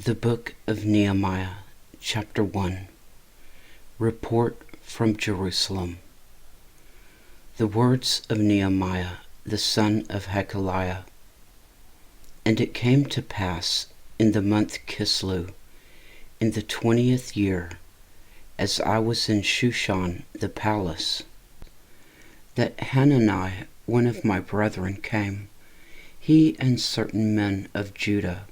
The Book of Nehemiah, Chapter 1. Report from Jerusalem. The words of Nehemiah, the son of Hakaliah. And it came to pass in the month Kislew, in the 20th year, as I was in Shushan the palace, that Hanani, one of my brethren, came, he and certain men of Judah.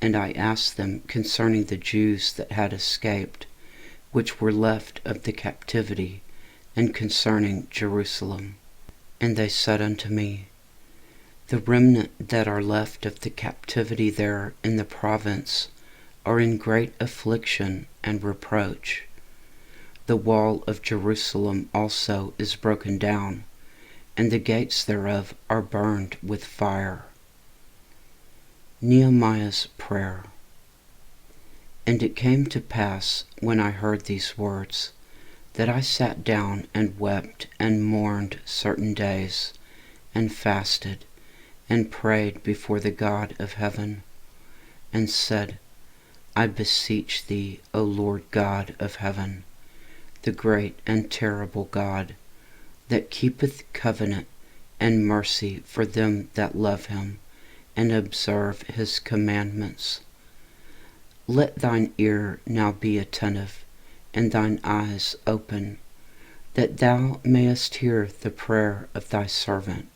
And I asked them concerning the Jews that had escaped, which were left of the captivity, and concerning Jerusalem. And they said unto me, The remnant that are left of the captivity there in the province are in great affliction and reproach. The wall of Jerusalem also is broken down, and the gates thereof are burned with fire. Nehemiah's prayer. And it came to pass, when I heard these words, that I sat down and wept and mourned certain days, and fasted, and prayed before the God of heaven, and said, I beseech thee, O Lord God of heaven, the great and terrible God, that keepeth covenant and mercy for them that love him, and observe his commandments. Let thine ear now be attentive, and thine eyes open, that thou mayest hear the prayer of thy servant,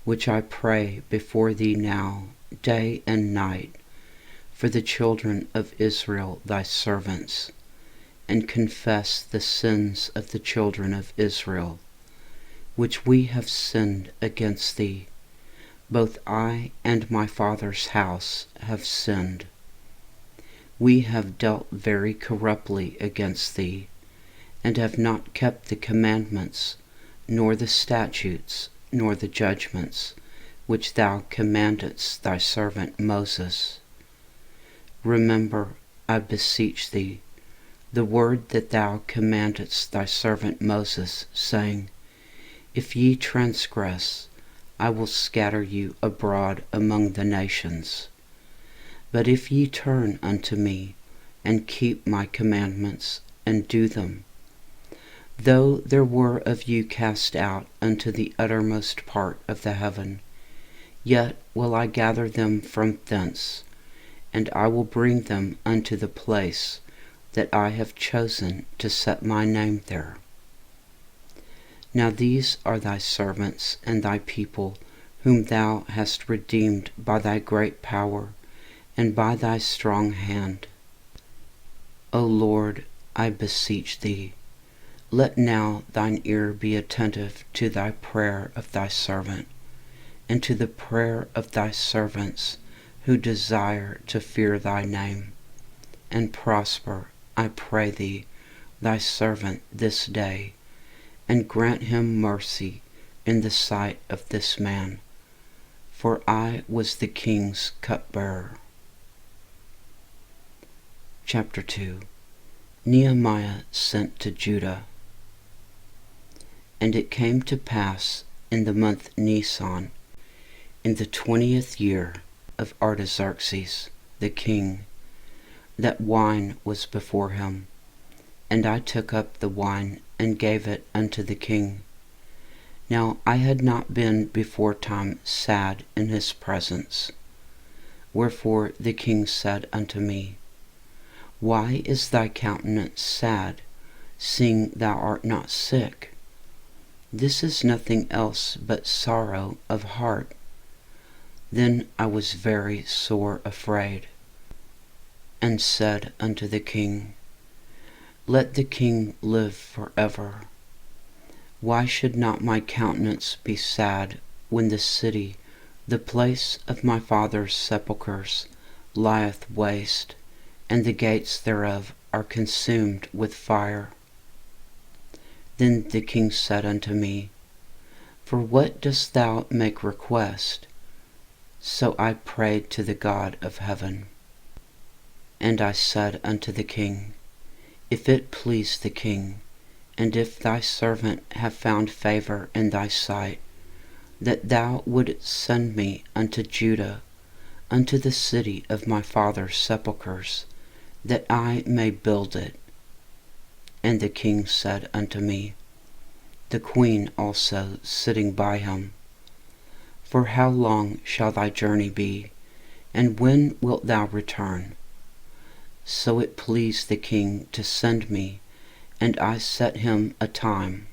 which I pray before thee now, day and night, for the children of Israel thy servants, and confess the sins of the children of Israel, which we have sinned against thee. Both I and my father's house have sinned. We have dealt very corruptly against thee, and have not kept the commandments, nor the statutes, nor the judgments, which thou commandedst thy servant Moses. Remember, I beseech thee, the word that thou commandedst thy servant Moses, saying, If ye transgress, I will scatter you abroad among the nations. But if ye turn unto me, and keep my commandments, and do them, though there were of you cast out unto the uttermost part of the heaven, yet will I gather them from thence, and I will bring them unto the place that I have chosen to set my name there. Now these are thy servants and thy people, whom thou hast redeemed by thy great power and by thy strong hand. O Lord, I beseech thee, let now thine ear be attentive to thy prayer of thy servant, and to the prayer of thy servants who desire to fear thy name, and prosper, I pray thee, thy servant this day, and grant him mercy in the sight of this man, for I was the king's cupbearer. Chapter 2. Nehemiah sent to Judah. And it came to pass in the month Nisan, in the 20th year of Artaxerxes the king, that wine was before him, and I took up the wine and gave it unto the king. Now I had not been beforetime sad in his presence. Wherefore the king said unto me, Why is thy countenance sad, seeing thou art not sick? This is nothing else but sorrow of heart. Then I was very sore afraid, and said unto the king, Let the king live forever. Why should not my countenance be sad when the city, the place of my father's sepulchres, lieth waste, and the gates thereof are consumed with fire? Then the king said unto me, For what dost thou make request? So I prayed to the God of heaven. And I said unto the king, If it please the king, and if thy servant have found favor in thy sight, that thou wouldst send me unto Judah, unto the city of my father's sepulchres, that I may build it. And the king said unto me, the queen also sitting by him, For how long shall thy journey be, and when wilt thou return? So it pleased the king to send me, and I set him a time.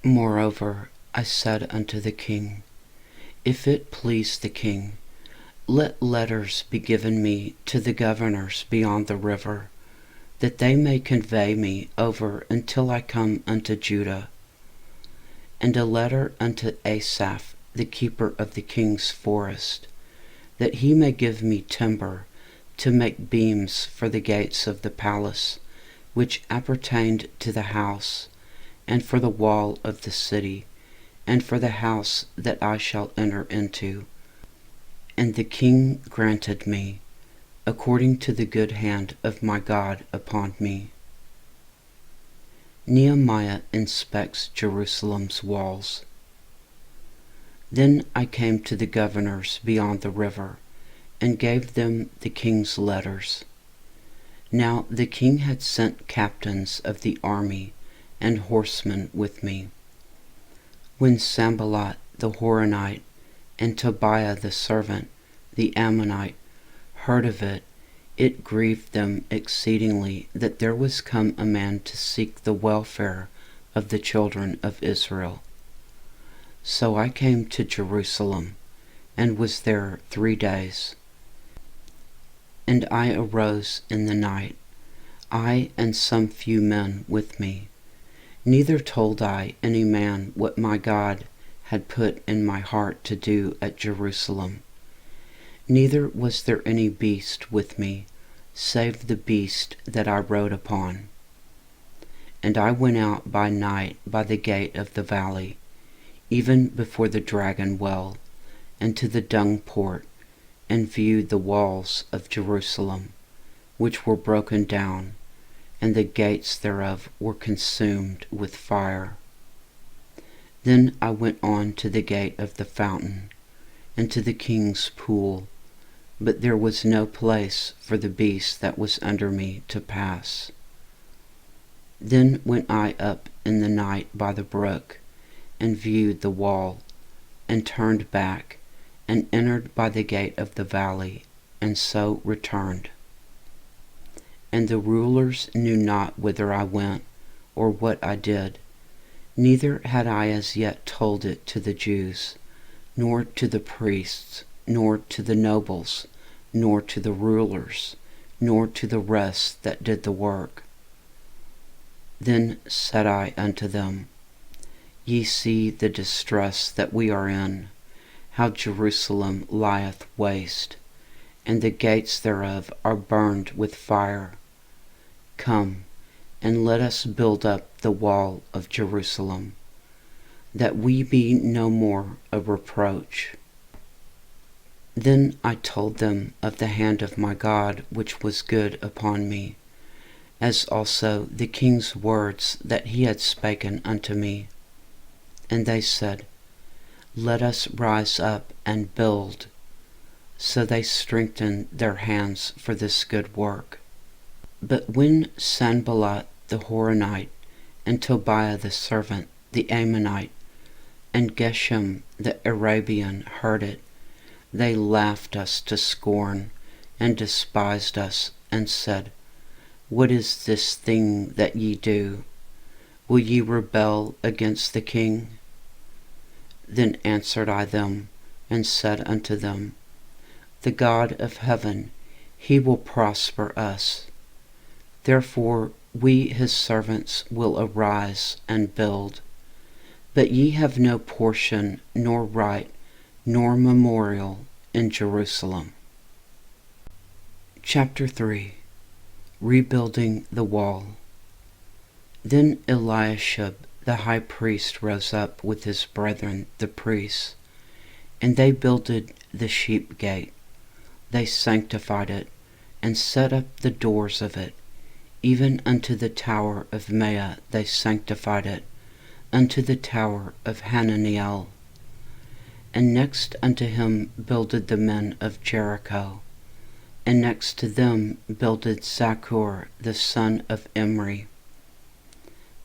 Moreover, I said unto the king, If it please the king, let letters be given me to the governors beyond the river, that they may convey me over until I come unto Judah. And a letter unto Asaph, the keeper of the king's forest, that he may give me timber to make beams for the gates of the palace, which appertained to the house, and for the wall of the city, and for the house that I shall enter into. And the king granted me, according to the good hand of my God upon me. Nehemiah inspects Jerusalem's walls. Then I came to the governors beyond the river, and gave them the king's letters. Now the king had sent captains of the army and horsemen with me. When Sanballat the Horonite and Tobiah the servant, the Ammonite, heard of it, it grieved them exceedingly that there was come a man to seek the welfare of the children of Israel. So I came to Jerusalem, and was there 3 days. And I arose in the night, I and some few men with me. Neither told I any man what my God had put in my heart to do at Jerusalem. Neither was there any beast with me, save the beast that I rode upon. And I went out by night by the gate of the valley, even before the dragon well, and to the dung port, and viewed the walls of Jerusalem, which were broken down, and the gates thereof were consumed with fire. Then I went on to the gate of the fountain, and to the king's pool, but there was no place for the beast that was under me to pass. Then went I up in the night by the brook, and viewed the wall, and turned back, and entered by the gate of the valley, and so returned. And the rulers knew not whither I went, or what I did, neither had I as yet told it to the Jews, nor to the priests, nor to the nobles, nor to the rulers, nor to the rest that did the work. Then said I unto them, Ye see the distress that we are in, how Jerusalem lieth waste, and the gates thereof are burned with fire. Come, and let us build up the wall of Jerusalem, that we be no more a reproach. Then I told them of the hand of my God which was good upon me, as also the king's words that he had spoken unto me. And they said, Let us rise up and build. So they strengthened their hands for this good work. But when Sanballat the Horonite, and Tobiah the servant, the Ammonite, and Geshem the Arabian heard it, they laughed us to scorn, and despised us, and said, What is this thing that ye do? Will ye rebel against the king? Then answered I them, and said unto them, The God of heaven, he will prosper us. Therefore we his servants will arise and build. But ye have no portion, nor right, nor memorial in Jerusalem. Chapter 3. Rebuilding the Wall. Then Eliashib the high priest rose up with his brethren the priests, and they builded the sheep gate. They sanctified it, and set up the doors of it, even unto the tower of Mea they sanctified it, unto the tower of Hananiel. And next unto him builded the men of Jericho. And next to them builded Zaccur the son of Imri.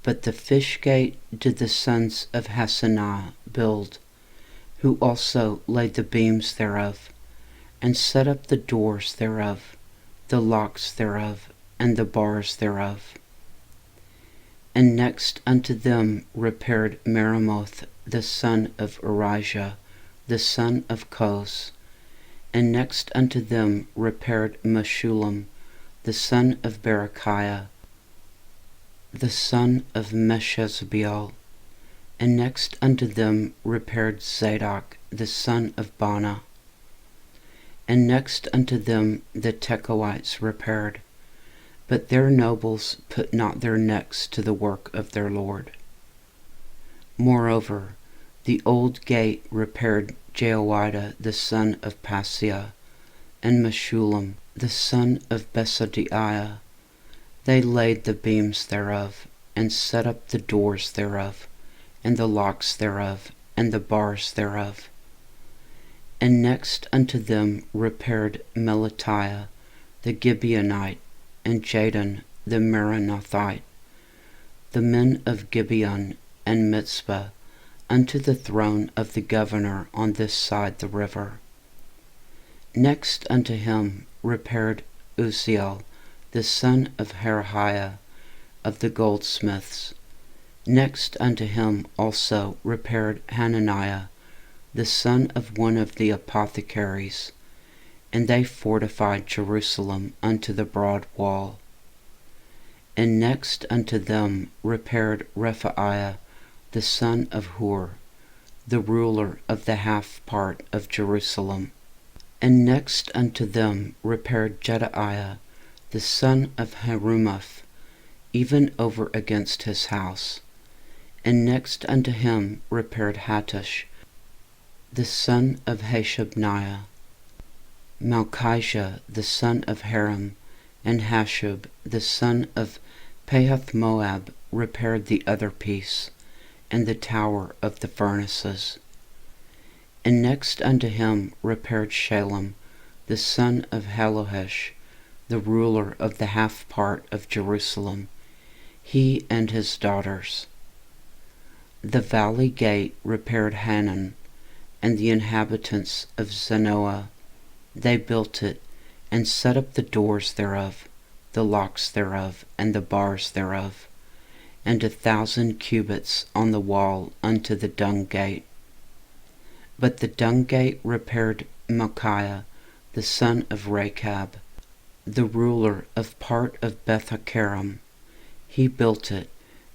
But the fish gate did the sons of Hassenaah build, who also laid the beams thereof, and set up the doors thereof, the locks thereof, and the bars thereof. And next unto them repaired Meremoth the son of Urijah, the son of Koz. And next unto them repaired Meshullam, the son of Berechiah, the son of Meshezabeel. And next unto them repaired Zadok, the son of Bana. And next unto them the Tekoites repaired, but their nobles put not their necks to the work of their Lord. Moreover, the old gate repaired Jehoiada the son of Paseah, and Meshullam the son of Besodiah. They laid the beams thereof, and set up the doors thereof, and the locks thereof, and the bars thereof. And next unto them repaired Melatiah the Gibeonite, and Jadon the Meronothite, the men of Gibeon and Mitzpah, unto the throne of the governor on this side the river. Next unto him repaired Uzziel, the son of Harahiah, of the goldsmiths. Next unto him also repaired Hananiah, the son of one of the apothecaries, and they fortified Jerusalem unto the broad wall. And next unto them repaired Rephaiah, the son of Hur, the ruler of the half part of Jerusalem. And next unto them repaired Jedaiah, the son of Harumaph, even over against his house. And next unto him repaired Hattush, the son of Hashabniah. Malchijah, the son of Haram, and Hashub, the son of Pahath-moab, repaired the other piece, and the tower of the furnaces. And next unto him repaired Shalem, the son of Halohesh, the ruler of the half part of Jerusalem, he and his daughters. The valley gate repaired Hanan, and the inhabitants of Zanoah. They built it, and set up the doors thereof, the locks thereof, and the bars thereof, and 1,000 cubits on the wall unto the dung gate. But the dung gate repaired Malchiah, the son of Rechab, the ruler of part of Beth-haccherem. He built it,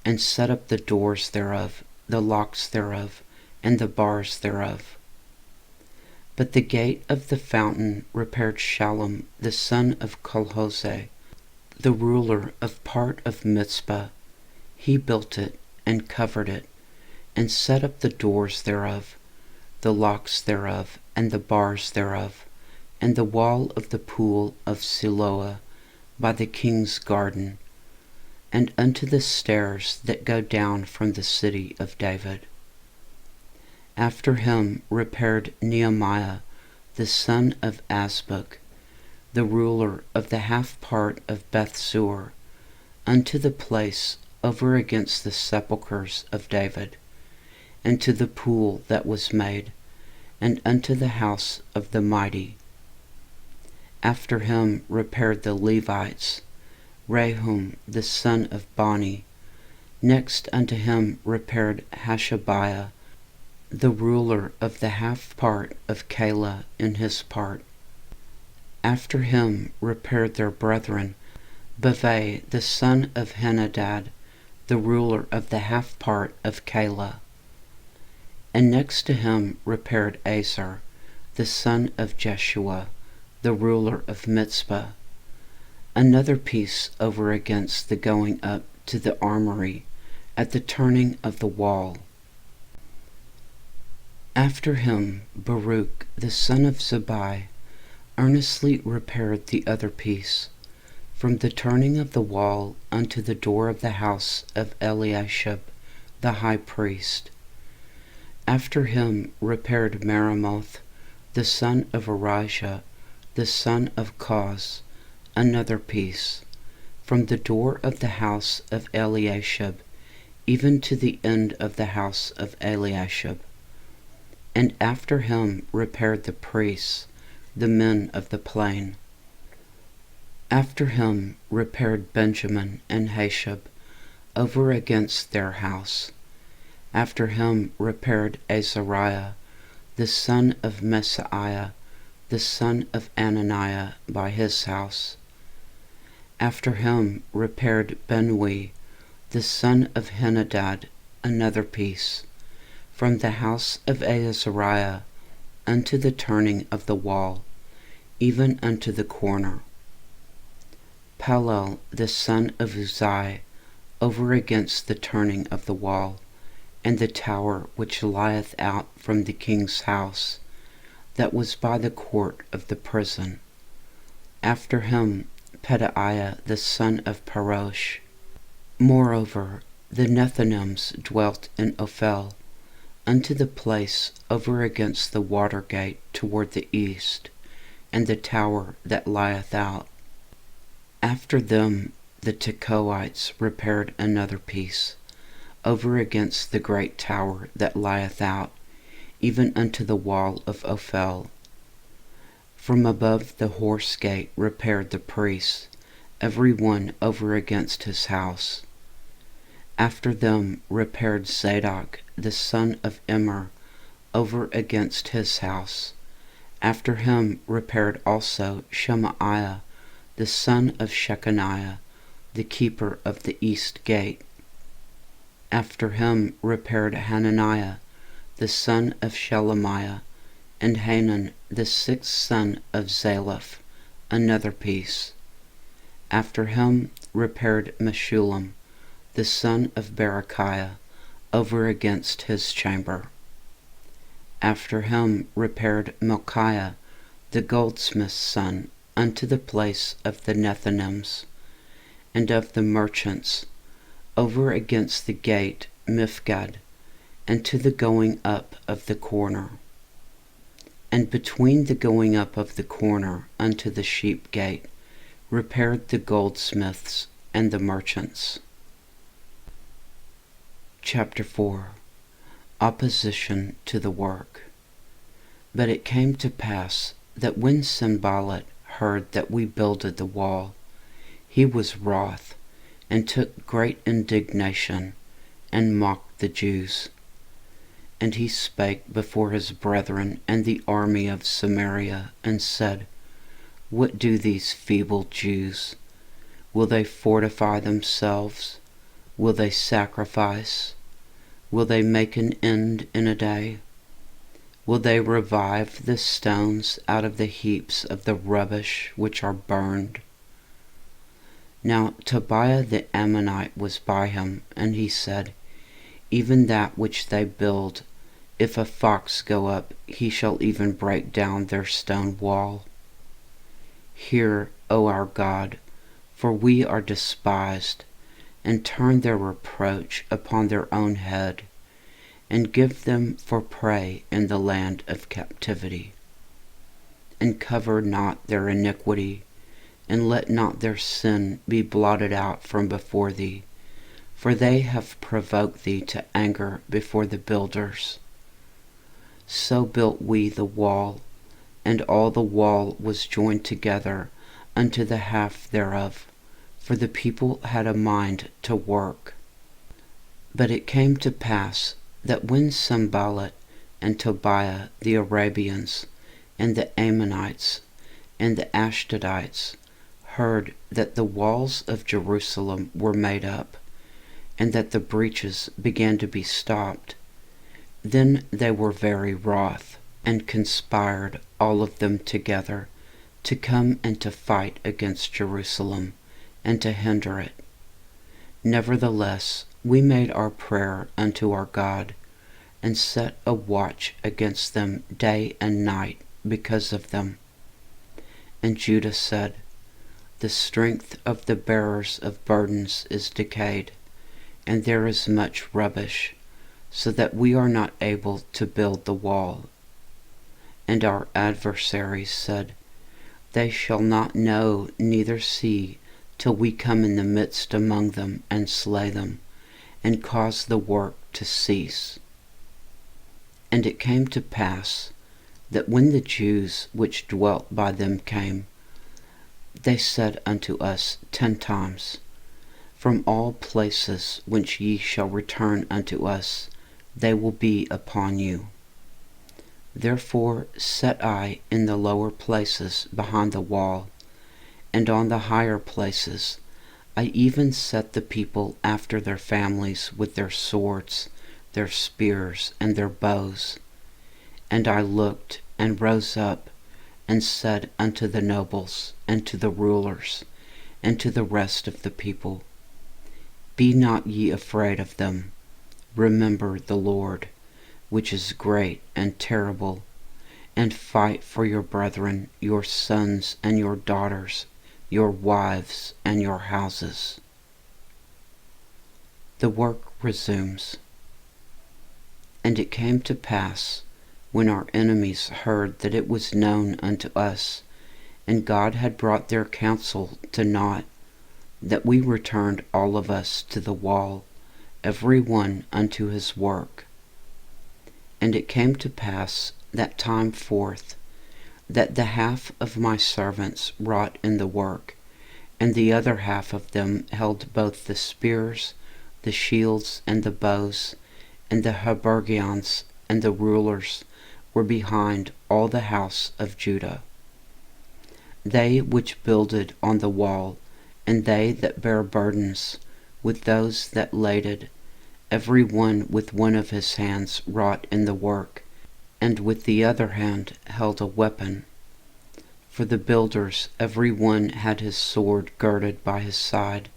and set up the doors thereof, the locks thereof, and the bars thereof. But the gate of the fountain repaired Shallum, the son of Colhose, the ruler of part of Mitzpah. He built it, and covered it, and set up the doors thereof, the locks thereof, and the bars thereof, and the wall of the pool of Siloah by the king's garden, and unto the stairs that go down from the city of David. After him repaired Nehemiah, the son of Azbuk, the ruler of the half part of Bethsur, unto the place over against the sepulchres of David, and to the pool that was made, and unto the house of the mighty. After him repaired the Levites, Rehum the son of Bani. Next unto him repaired Hashabiah, the ruler of the half part of Keilah in his part. After him repaired their brethren, Bavai the son of Henadad, the ruler of the half part of Keilah. And next to him repaired Azar, the son of Jeshua, the ruler of Mitzpah, another piece over against the going up to the armory at the turning of the wall. After him Baruch the son of Zabai earnestly repaired the other piece, from the turning of the wall unto the door of the house of Eliashib the high priest. After him repaired Meremoth, the son of Arijah, the son of Koz, another piece, from the door of the house of Eliashib, even to the end of the house of Eliashib. And after him repaired the priests, the men of the plain. After him repaired Benjamin and Hashab, over against their house. After him repaired Azariah, the son of Messiah, the son of Ananiah, by his house. After him repaired Benui, the son of Henadad, another piece, from the house of Azariah unto the turning of the wall, even unto the corner. Palal, the son of Uzai, over against the turning of the wall, and the tower which lieth out from the king's house, that was by the court of the prison. After him Pedaiah, the son of Parosh. Moreover, the Nethinims dwelt in Ophel, unto the place over against the water gate toward the east, and the tower that lieth out. After them the Tekoites repaired another piece, over against the great tower that lieth out, even unto the wall of Ophel. From above the horse gate repaired the priests, every one over against his house. After them repaired Zadok, the son of Immer, over against his house. After him repaired also Shemaiah, the son of Shechaniah, the keeper of the east gate. After him repaired Hananiah, the son of Shelemiah, and Hanan, the sixth son of Zalaph, another piece. After him repaired Meshullam, the son of Berechiah, over against his chamber. After him repaired Micaiah, the goldsmith's son, unto the place of the Nethinims, and of the merchants, over against the gate Mifgad, and to the going up of the corner. And between the going up of the corner unto the sheep gate repaired the goldsmiths and the merchants. Chapter 4. Opposition to the work. But it came to pass that when Sanballat heard that we builded the wall, he was wroth, and took great indignation, and mocked the Jews. And he spake before his brethren and the army of Samaria, and said, What do these feeble Jews? Will they fortify themselves? Will they sacrifice? Will they make an end in a day? Will they revive the stones out of the heaps of the rubbish which are burned? Now Tobiah the Ammonite was by him, and he said, Even that which they build, if a fox go up, he shall even break down their stone wall. Hear, O our God, for we are despised, and turn their reproach upon their own head, and give them for prey in the land of captivity. And cover not their iniquity, and let not their sin be blotted out from before thee, for they have provoked thee to anger before the builders. So built we the wall, and all the wall was joined together unto the half thereof, for the people had a mind to work. But it came to pass that when Sanballat and Tobiah the Arabians, and the Ammonites, and the Ashdodites heard that the walls of Jerusalem were made up, and that the breaches began to be stopped, then they were very wroth, and conspired all of them together to come and to fight against Jerusalem, and to hinder it. Nevertheless, we made our prayer unto our God, and set a watch against them day and night because of them. And Judah said, The strength of the bearers of burdens is decayed, and there is much rubbish, so that we are not able to build the wall. And our adversaries said, They shall not know neither see till we come in the midst among them and slay them, and cause the work to cease. And it came to pass that when the Jews which dwelt by them came, they said unto us 10 times, From all places whence ye shall return unto us, they will be upon you. Therefore set I in the lower places behind the wall, and on the higher places I even set the people after their families with their swords, their spears, and their bows. And I looked and rose up and said unto the nobles, and to the rulers, and to the rest of the people, Be not ye afraid of them. Remember the Lord, which is great and terrible, and fight for your brethren, your sons and your daughters, your wives and your houses. The work resumes. And it came to pass, when our enemies heard that it was known unto us, and God had brought their counsel to naught, that we returned all of us to the wall, every one unto his work. And it came to pass that time forth, that the half of my servants wrought in the work, and the other half of them held both the spears, the shields, and the bows, and the habergeons, and the rulers were behind all the house of Judah. They which builded on the wall, and they that bare burdens, with those that laded, every one with one of his hands wrought in the work, and with the other hand held a weapon. For the builders every one had his sword girded by his side,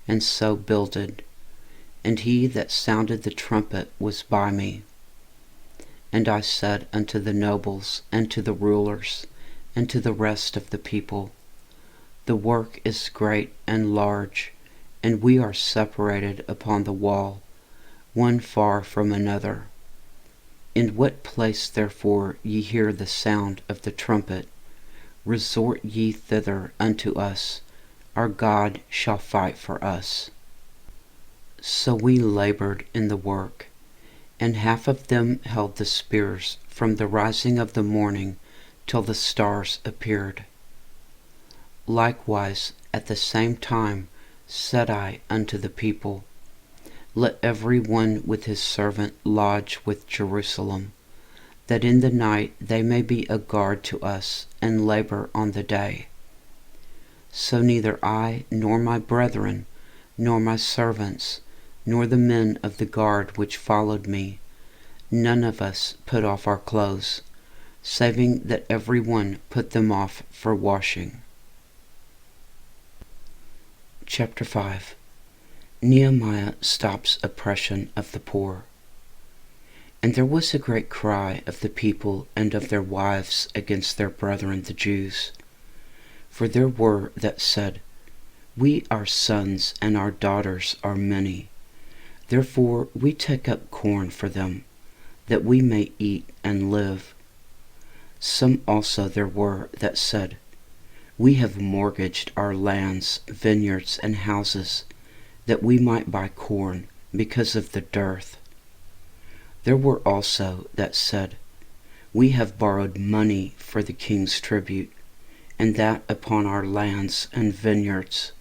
and so builded. And he that sounded the trumpet was by me. And I said unto the nobles, and to the rulers, and to the rest of the people, The work is great and large, and we are separated upon the wall, one far from another. In what place therefore ye hear the sound of the trumpet, resort ye thither unto us, our God shall fight for us. So we labored in the work, and half of them held the spears from the rising of the morning till the stars appeared. Likewise at the same time said I unto the people, Let every one with his servant lodge with Jerusalem, that in the night they may be a guard to us, and labor on the day. So neither I, nor my brethren, nor my servants, nor the men of the guard which followed me, none of us put off our clothes, saving that every one put them off for washing. Chapter 5. Nehemiah stops oppression of the poor. And there was a great cry of the people and of their wives against their brethren the Jews. For there were that said, We our sons and our daughters are many, therefore we take up corn for them, that we may eat and live. Some also there were that said, We have mortgaged our lands, vineyards, and houses, that we might buy corn, because of the dearth. There were also that said, We have borrowed money for the king's tribute, and that upon our lands and vineyards.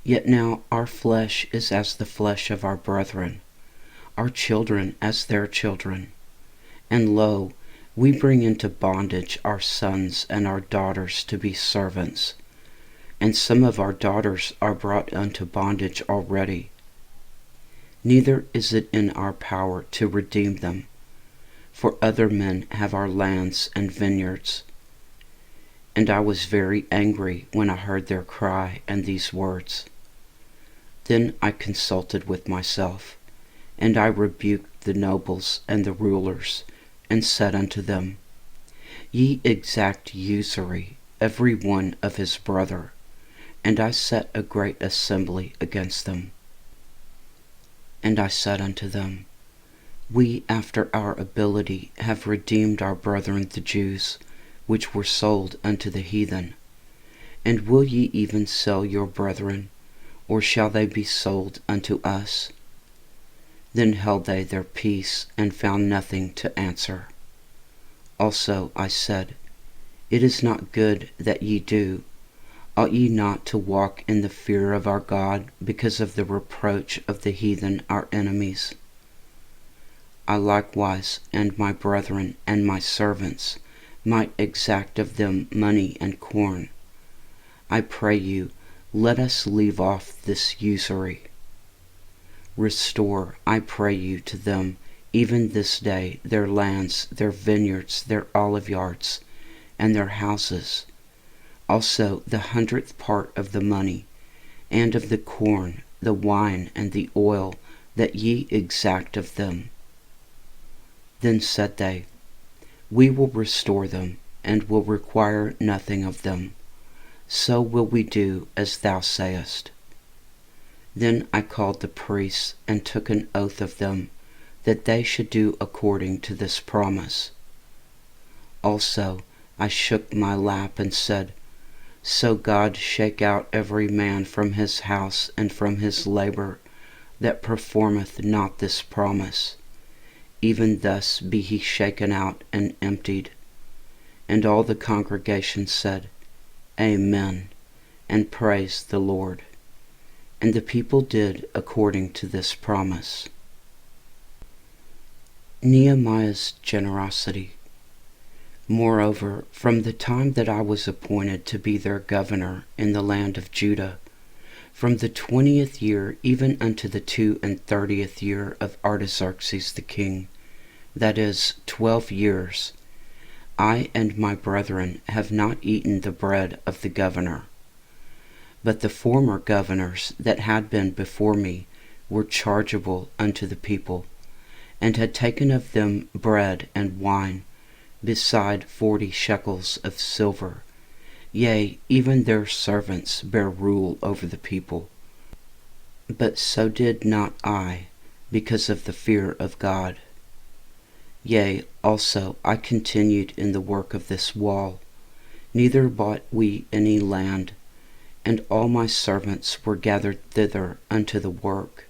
Yet now our flesh is as the flesh of our brethren, our children as their children. And lo, we bring into bondage our sons and our daughters to be servants, and some of our daughters are brought unto bondage already. Neither is it in our power to redeem them, for other men have our lands and vineyards. And I was very angry when I heard their cry and these words. Then I consulted with myself, and I rebuked the nobles and the rulers, and said unto them, Ye exact usury, every one of his brother. And I set a great assembly against them. And I said unto them, We, after our ability, have redeemed our brethren the Jews, which were sold unto the heathen. And will ye even sell your brethren, or shall they be sold unto us? Then held they their peace, and found nothing to answer. Also I said, It is not good that ye do. Ought ye not to walk in the fear of our God, because of the reproach of the heathen our enemies? I likewise, and my brethren, and my servants, might exact of them money and corn. I pray you, let us leave off this usury. Restore, I pray you, to them, even this day, their lands, their vineyards, their oliveyards, and their houses, also the 100th part of the money, and of the corn, the wine, and the oil, that ye exact of them. Then said they, We will restore them, and will require nothing of them. So will we do as thou sayest. Then I called the priests, and took an oath of them, that they should do according to this promise. Also I shook my lap, and said, So God shake out every man from his house and from his labor, that performeth not this promise. Even thus be he shaken out and emptied. And all the congregation said, Amen, and praised the Lord. And the people did according to this promise. Nehemiah's generosity. Moreover, from the time that I was appointed to be their governor in the land of Judah, from the 20th year even unto the 32nd year of Artaxerxes the king, that is, 12 years, I and my brethren have not eaten the bread of the governor. But the former governors that had been before me were chargeable unto the people, and had taken of them bread and wine, beside 40 shekels of silver. Yea, even their servants bare rule over the people. But so did not I, because of the fear of God. Yea, also I continued in the work of this wall, neither bought we any land, and all my servants were gathered thither unto the work.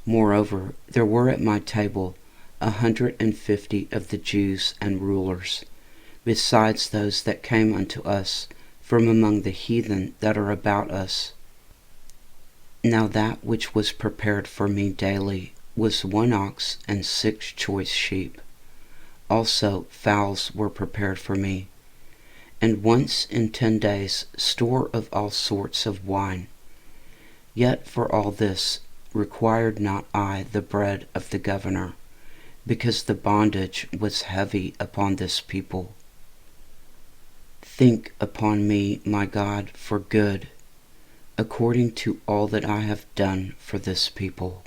Moreover, there were at my table 150 of the Jews and rulers, besides those that came unto us from among the heathen that are about us. Now that which was prepared for me daily was 1 ox and 6 choice sheep. Also fowls were prepared for me, and once in 10 days store of all sorts of wine. Yet for all this required not I the bread of the governor, because the bondage was heavy upon this people. Think upon me, my God, for good, according to all that I have done for this people.